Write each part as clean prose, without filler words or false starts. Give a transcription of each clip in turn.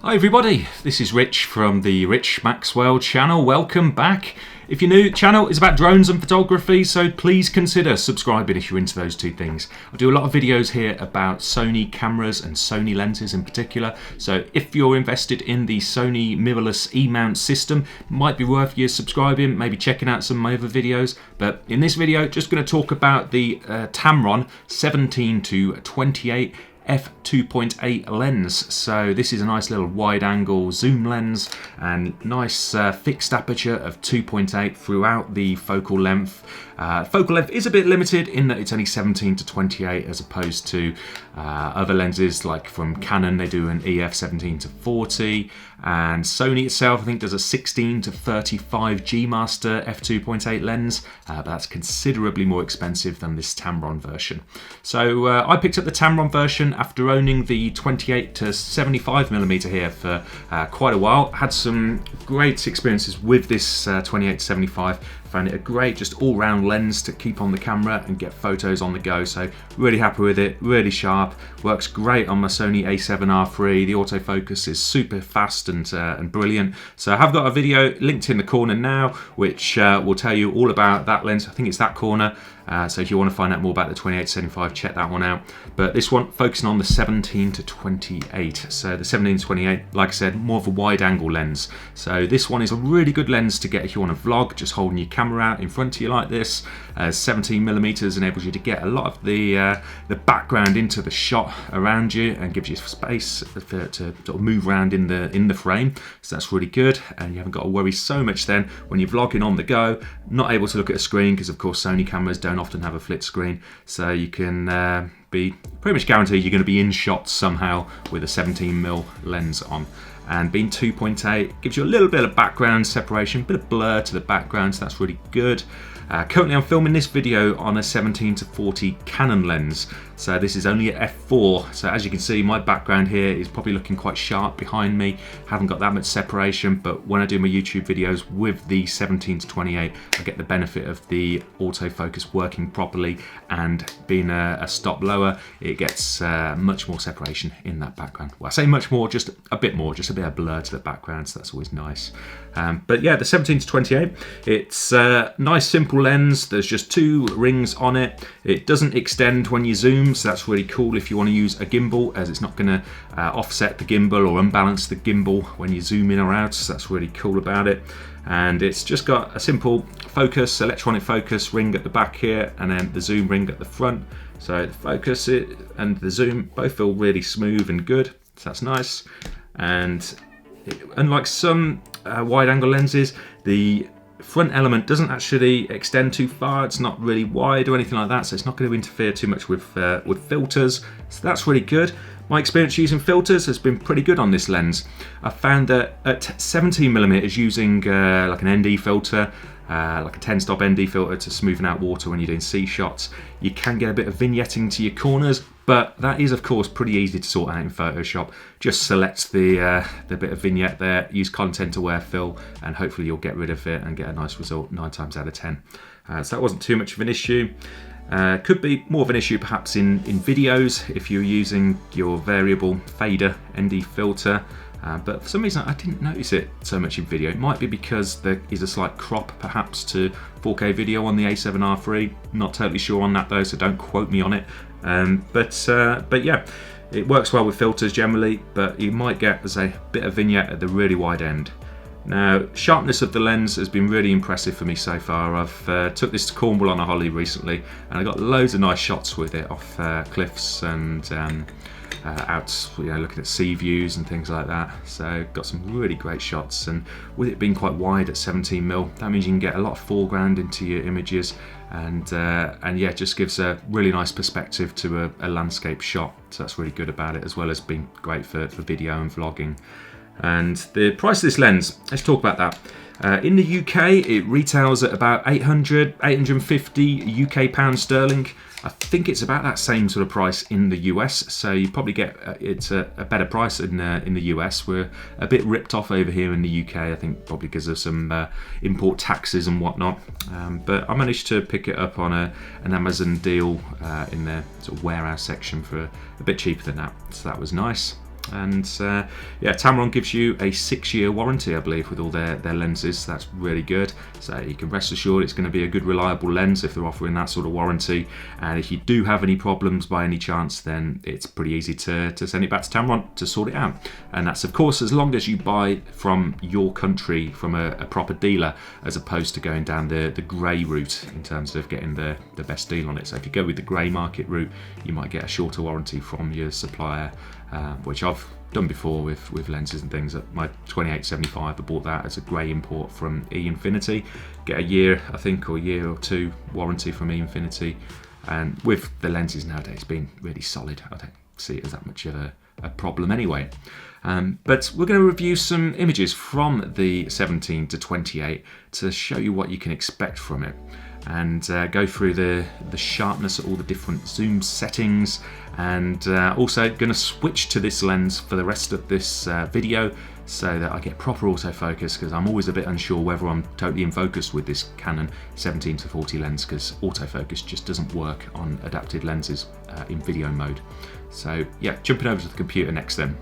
Hi everybody, this is Rich from the Rich Maxwell channel. Welcome back. If you're new, the channel is about drones and photography, so please consider subscribing if you're into those two things. I do a lot of videos here about Sony cameras and Sony lenses in particular, so if you're invested in the Sony mirrorless E-mount system, it might be worth you subscribing, maybe checking out some of my other videos. But in this video, just going to talk about the Tamron 17-28 F2.8 lens. So this is a nice little wide angle zoom lens and nice fixed aperture of 2.8 throughout the focal length. Focal length is a bit limited in that it's only 17-28 as opposed to other lenses like from Canon. They do an EF 17-40, and Sony itself I think does a 16-35 G Master F2.8 lens, but that's considerably more expensive than this Tamron version. So I picked up the Tamron version after owning the 28-75mm here for quite a while. Had some great experiences with this 28-75. Found it a great just all-round lens to keep on the camera and get photos on the go, so really happy with it, really sharp, works great on my Sony A7RIII. The autofocus is super fast and brilliant. So I have got a video linked in the corner now which will tell you all about that lens. I think it's that corner. So if you want to find out more about the 28-75, check that one out. But this one focusing on the 17-28. So the 17-28, like I said, more of a wide angle lens. So this one is a really good lens to get if you want to vlog, just holding your camera out in front of you like this. 17mm enables you to get a lot of the background into the shot around you and gives you space to sort of move around in the frame. So that's really good, and you haven't got to worry so much then when you're vlogging on the go, not able to look at a screen, because of course Sony cameras don't often have a flip screen, so you can be pretty much guaranteed you're going to be in shots somehow with a 17mm lens on. And being 2.8 gives you a little bit of background separation, a bit of blur to the background, so that's really good. Currently I'm filming this video on a 17-40 Canon lens, so this is only at f4, so as you can see my background here is probably looking quite sharp behind me. Haven't got that much separation, but when I do my YouTube videos with the 17-28 I get the benefit of the autofocus working properly, and being a stop lower it gets much more separation in that background. Well, I say much more, just a bit of blur to the background, so that's always nice. But yeah, the 17-28, it's a nice simple lens. There's just two rings on it. It doesn't extend when you zoom, so that's really cool if you want to use a gimbal, as it's not going to offset the gimbal or unbalance the gimbal when you zoom in or out, so that's really cool about it. And it's just got a simple focus, electronic focus ring at the back here, and then the zoom ring at the front. So the focus and the zoom both feel really smooth and good, so that's nice. And unlike some wide angle lenses, the front element doesn't actually extend too far. It's not really wide or anything like that, so it's not going to interfere too much with filters, so that's really good. My experience using filters has been pretty good on this lens. I found that at 17mm using like an ND filter, like a 10-stop ND filter to smoothen out water when you're doing C shots, you can get a bit of vignetting to your corners, but that is of course pretty easy to sort out in Photoshop. Just select the bit of vignette there, use content aware fill, and hopefully you'll get rid of it and get a nice result 9 times out of 10. So that wasn't too much of an issue. Could be more of an issue perhaps in videos if you're using your variable fader ND filter. But for some reason I didn't notice it so much in video. It might be because there is a slight crop perhaps to 4K video on the A7RIII. Not totally sure on that though, so don't quote me on it. But yeah, it works well with filters generally, but you might get, as a bit of vignette at the really wide end. Now, sharpness of the lens has been really impressive for me so far. I've took this to Cornwall on a holiday recently, and I got loads of nice shots with it off cliffs and out, looking at sea views and things like that. So got some really great shots, and with it being quite wide at 17mm, that means you can get a lot of foreground into your images, and yeah, it just gives a really nice perspective to a landscape shot. So that's really good about it, as well as being great for video and vlogging. And the price of this lens, let's talk about that. In the UK, it retails at about 850 UK pounds sterling. I think it's about that same sort of price in the US, so you probably get it's a better price in the US. We're a bit ripped off over here in the UK, I think probably because of some import taxes and whatnot. But I managed to pick it up on an Amazon deal in their sort of warehouse section for a bit cheaper than that, so that was nice. And yeah, Tamron gives you a 6-year warranty, I believe, with all their lenses. That's really good. So you can rest assured it's going to be a good, reliable lens if they're offering that sort of warranty. And if you do have any problems by any chance, then it's pretty easy to send it back to Tamron to sort it out. And that's, of course, as long as you buy from your country, from a proper dealer, as opposed to going down the grey route in terms of getting the best deal on it. So if you go with the grey market route, you might get a shorter warranty from your supplier, which I've done before with lenses and things. My 28-75, I bought that as a grey import from E Infinity. Get a year, I think, or a year or two warranty from E Infinity. And with the lenses nowadays, it's been really solid. I don't see it as that much of a problem anyway. But we're going to review some images from the 17 to 28 to show you what you can expect from it, and go through the sharpness of all the different zoom settings, and also going to switch to this lens for the rest of this video so that I get proper autofocus, because I'm always a bit unsure whether I'm totally in focus with this Canon 17 to 40 lens, because autofocus just doesn't work on adapted lenses in video mode. So yeah, jumping over to the computer next then.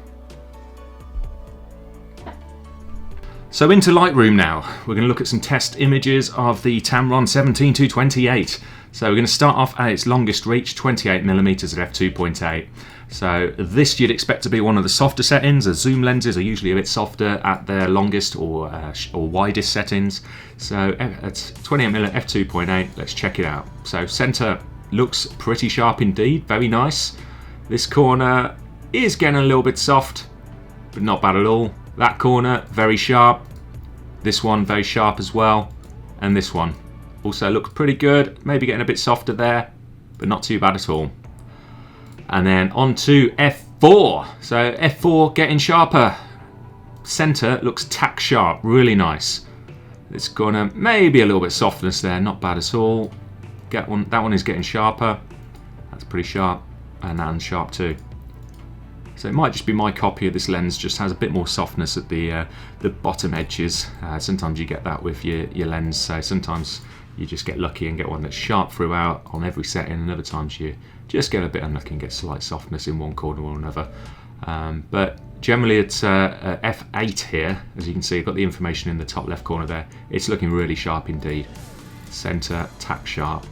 So into Lightroom now. We're going to look at some test images of the Tamron 17 to 28. So we're going to start off at its longest reach, 28mm at f2.8. So this you'd expect to be one of the softer settings, as zoom lenses are usually a bit softer at their longest or widest settings. So at 28mm at f2.8, let's check it out. So center looks pretty sharp indeed, very nice. This corner is getting a little bit soft, but not bad at all. That corner, very sharp. This one, very sharp as well. And this one also looks pretty good. Maybe getting a bit softer there, but not too bad at all. And then on to F4. So F4 getting sharper. Center looks tack sharp, really nice. This corner, maybe a little bit softness there, not bad at all. That one is getting sharper. That's pretty sharp. And that one's sharp too. So it might just be my copy of this lens, just has a bit more softness at the bottom edges. Sometimes you get that with your lens, so sometimes you just get lucky and get one that's sharp throughout on every setting, and other times you just get a bit unlucky and get slight softness in one corner or another. But generally it's F8 here, as you can see. I've got the information in the top left corner there. It's looking really sharp indeed. Center, tack sharp.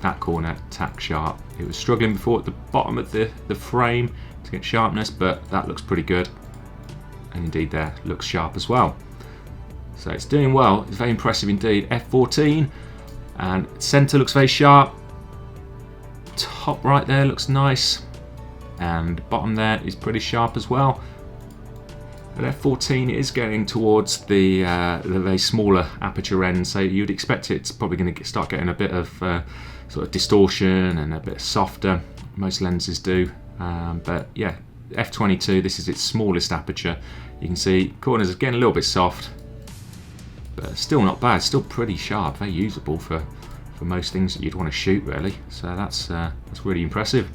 That corner, tack sharp. It was struggling before at the bottom of the frame to get sharpness, but that looks pretty good. And indeed there, looks sharp as well. So it's doing well, it's very impressive indeed. F14, and center looks very sharp. Top right there looks nice. And bottom there is pretty sharp as well. At F14 it is getting towards the very smaller aperture end, so you'd expect it's probably going to start getting a bit of sort of distortion and a bit softer. Most lenses do, but yeah, F22, this is its smallest aperture. You can see corners are getting a little bit soft, but still not bad, still pretty sharp, very usable for most things that you'd want to shoot really. So that's really impressive.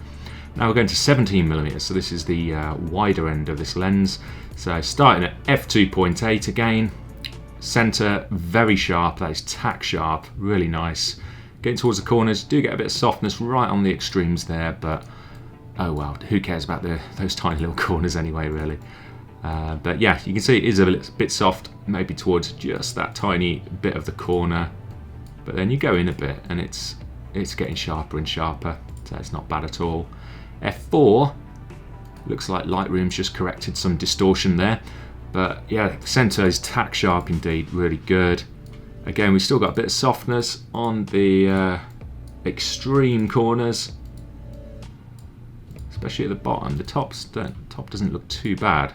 Now we're going to 17mm, so this is the wider end of this lens. So starting at f2.8 again, center very sharp, that is tack sharp, really nice. Getting towards the corners, do get a bit of softness right on the extremes there, but oh well, who cares about those tiny little corners anyway, really. But yeah, you can see it is a bit soft, maybe towards just that tiny bit of the corner. But then you go in a bit and it's getting sharper and sharper, so it's not bad at all. F4, looks like Lightroom's just corrected some distortion there. But yeah, the center is tack sharp indeed, really good. Again, we've still got a bit of softness on the extreme corners, especially at the bottom. The top doesn't look too bad.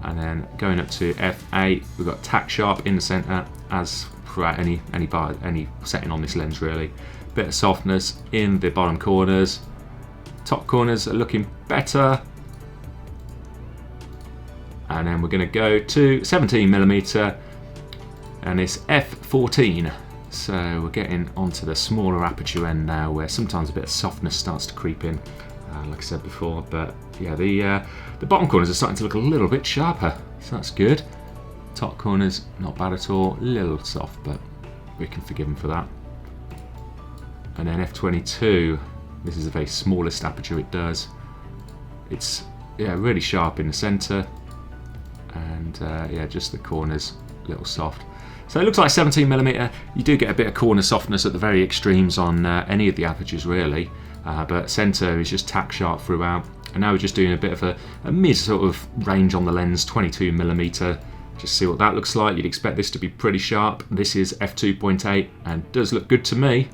And then going up to F8, we've got tack sharp in the center, as throughout any setting on this lens really. Bit of softness in the bottom corners. Top corners are looking better. And then we're going to go to 17mm, and it's f14. So we're getting onto the smaller aperture end now, where sometimes a bit of softness starts to creep in, like I said before. But yeah, the bottom corners are starting to look a little bit sharper, so that's good. Top corners not bad at all, a little soft, but we can forgive them for that. And then f22, this is the very smallest aperture it does. It's really sharp in the center, and just the corners a little soft. So it looks like 17mm. You do get a bit of corner softness at the very extremes on any of the apertures really, but center is just tack sharp throughout. And now we're just doing a bit of a mid sort of range on the lens, 22mm. Just see what that looks like. You'd expect this to be pretty sharp. This is F2.8 and does look good to me.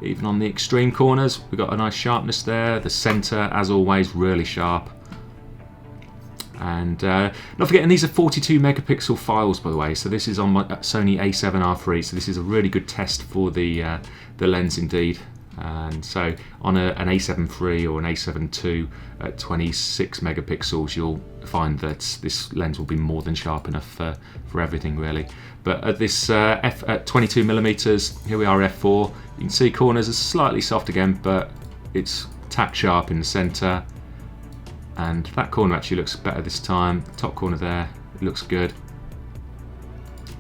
Even on the extreme corners, we've got a nice sharpness there. The center, as always, really sharp. And not forgetting, these are 42 megapixel files, by the way. So this is on my Sony A7RIII. So this is a really good test for the lens indeed. And so on an A7RIII or an A7 II at 26 megapixels, you'll find that this lens will be more than sharp enough for everything really. But at this at 22 millimeters, here we are f4. You can see corners are slightly soft again, but it's tack sharp in the center. And that corner actually looks better this time. Top corner there, it looks good.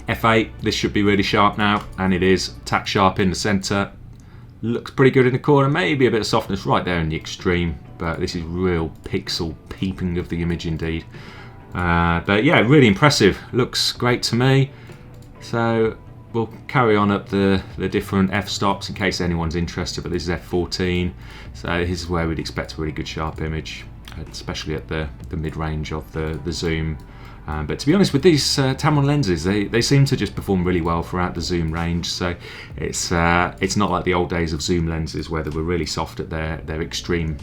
F8, this should be really sharp now, and it is. Tack sharp in the center. Looks pretty good in the corner, maybe a bit of softness right there in the extreme, but this is real pixel peeping of the image indeed. But yeah, really impressive. Looks great to me. So we'll carry on up the different f-stops in case anyone's interested, but this is f14. So this is where we'd expect a really good sharp image, especially at the mid-range of the zoom. But to be honest, with these Tamron lenses, they seem to just perform really well throughout the zoom range. So it's not like the old days of zoom lenses where they were really soft at their extreme,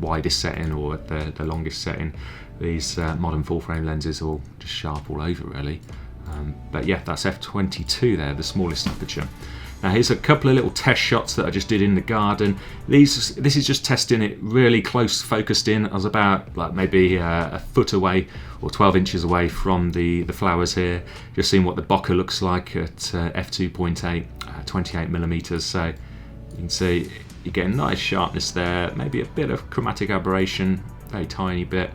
widest setting or at the longest setting. These modern full-frame lenses are all just sharp all over, really. But yeah, that's f22 there, the smallest aperture. Now here's a couple of little test shots that I just did in the garden. This is just testing it really close focused in. I was about like maybe a foot away or 12 inches away from the flowers here. Just seeing what the bokeh looks like at f2.8, 28 millimeters. So you can see you get a nice sharpness there, maybe a bit of chromatic aberration, very tiny bit,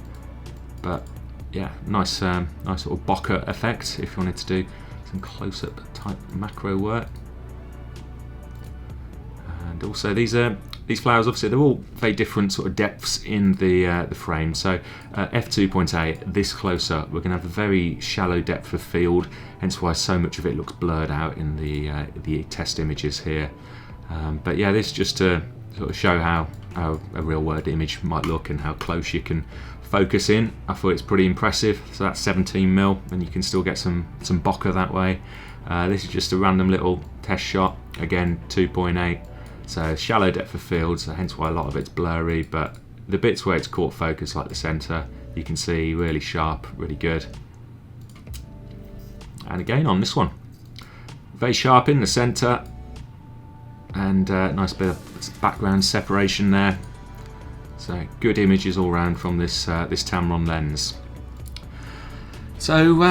but yeah, nice sort of bokeh effect if you wanted to do some close-up type macro work. And also these flowers, obviously they're all very different sort of depths in the frame. So f2.8, this close up, we're going to have a very shallow depth of field, hence why so much of it looks blurred out in the test images here. But yeah, this just to sort of show how a real world image might look and how close you can focus in. I thought it's pretty impressive. So that's 17mm, and you can still get some bokeh that way. This is just a random little test shot, again 2.8. So shallow depth of field, so hence why a lot of it's blurry, but the bits where it's caught focus, like the center, you can see really sharp, really good. And again on this one, very sharp in the center, and nice bit of background separation there. So good images all around from this Tamron lens. So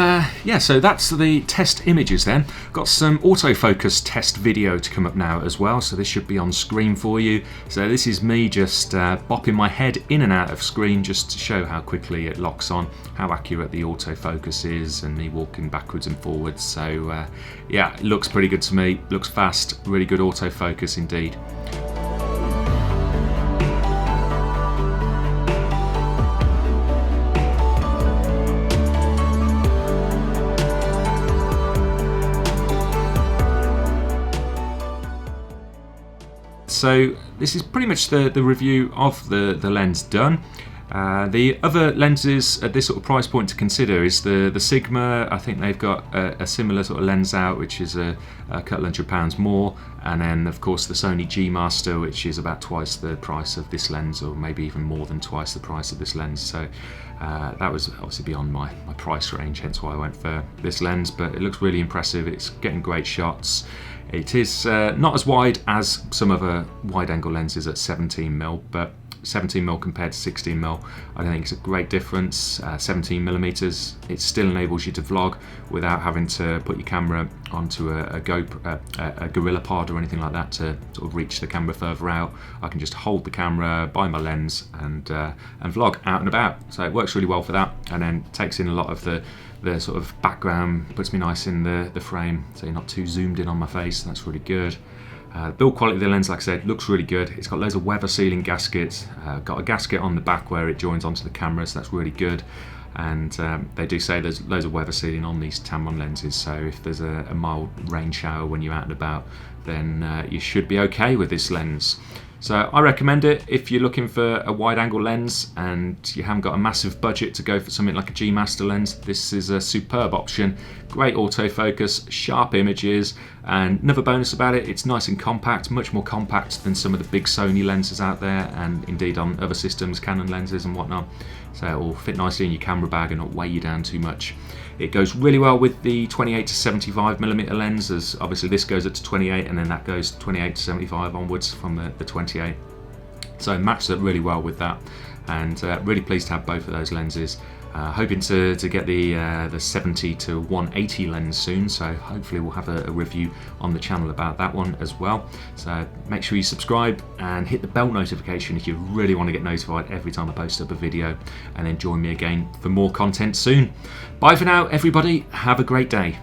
yeah, so that's the test images then. Got some autofocus test video to come up now as well, so this should be on screen for you. So this is me just bopping my head in and out of screen just to show how quickly it locks on, how accurate the autofocus is, and me walking backwards and forwards. So yeah, it looks pretty good to me, looks fast, really good autofocus indeed. So this is pretty much the review of the lens done. The other lenses at this sort of price point to consider is the Sigma. I think they've got a similar sort of lens out, which is a couple £100 more, and then of course the Sony G Master, which is about twice the price of this lens, or maybe even more than twice the price of this lens. So that was obviously beyond my price range, hence why I went for this lens, but it looks really impressive. It's getting great shots. It is not as wide as some other wide-angle lenses at 17mm, but 17mm compared to 16mm, I don't think it's a great difference. 17mm, it still enables you to vlog without having to put your camera onto a Gorilla Pod or anything like that to sort of reach the camera further out. I can just hold the camera by my lens and vlog out and about. So it works really well for that, and then takes in a lot of the sort of background, puts me nice in the frame, so you're not too zoomed in on my face. That's really good. Build quality of the lens, like I said, looks really good. It's got loads of weather sealing gaskets, got a gasket on the back where it joins onto the camera, so that's really good. And they do say there's loads of weather sealing on these Tamron lenses, so if there's a mild rain shower when you're out and about, then you should be okay with this lens. So I recommend it if you're looking for a wide angle lens and you haven't got a massive budget to go for something like a G Master lens. This is a superb option. Great autofocus, sharp images, and another bonus about it, it's nice and compact, much more compact than some of the big Sony lenses out there, and indeed on other systems, Canon lenses and whatnot. So it will fit nicely in your camera bag and not weigh you down too much. It goes really well with the 28 to 75mm lens, as obviously this goes up to 28 and then that goes 28 to 75 onwards from the 28. So it matches up really well with that, and really pleased to have both of those lenses. Hoping to get the 70 to 180 lens soon, so hopefully we'll have a review on the channel about that one as well. So make sure you subscribe and hit the bell notification if you really want to get notified every time I post up a video, and then join me again for more content soon. Bye for now, everybody. Have a great day.